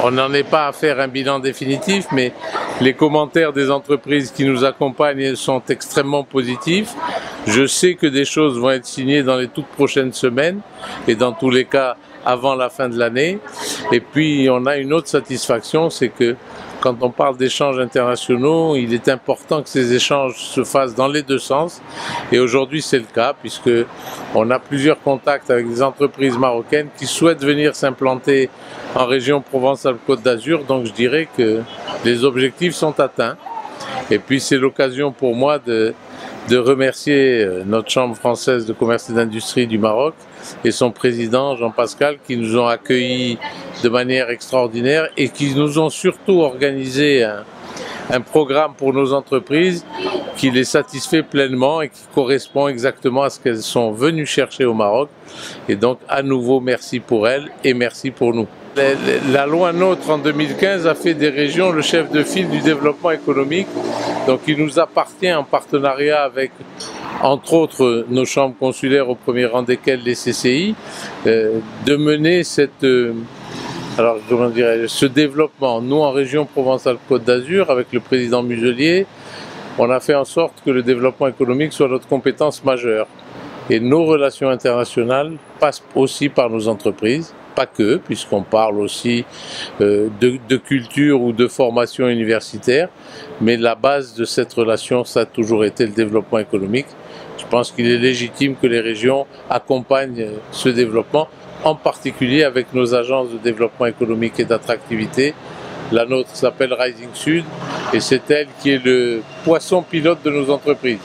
On n'en est pas à faire un bilan définitif, mais les commentaires des entreprises qui nous accompagnent sont extrêmement positifs. Je sais que des choses vont être signées dans les toutes prochaines semaines et dans tous les cas avant la fin de l'année. Et puis on a une autre satisfaction, c'est que quand on parle d'échanges internationaux, il est important que ces échanges se fassent dans les deux sens. Et aujourd'hui, c'est le cas, puisque on a plusieurs contacts avec des entreprises marocaines qui souhaitent venir s'implanter en région Provence-Alpes-Côte d'Azur. Donc je dirais que les objectifs sont atteints. Et puis c'est l'occasion pour moi de remercier notre Chambre française de commerce et d'industrie du Maroc et son président Jean-Pascal qui nous ont accueillis de manière extraordinaire et qui nous ont surtout organisé un programme pour nos entreprises qui les satisfait pleinement et qui correspond exactement à ce qu'elles sont venues chercher au Maroc. Et donc à nouveau merci pour elles et merci pour nous. La loi NOTRe en 2015 a fait des régions le chef de file du développement économique. Donc il nous appartient en partenariat avec, entre autres, nos chambres consulaires au premier rang desquelles les CCI, de mener ce développement. Nous, en région Provence-Alpes-Côte d'Azur, avec le président Muselier, on a fait en sorte que le développement économique soit notre compétence majeure. Et nos relations internationales passent aussi par nos entreprises. Pas que, puisqu'on parle aussi de culture ou de formation universitaire, mais la base de cette relation, ça a toujours été le développement économique. Je pense qu'il est légitime que les régions accompagnent ce développement, en particulier avec nos agences de développement économique et d'attractivité. La nôtre s'appelle Rising Sud et c'est elle qui est le poisson pilote de nos entreprises.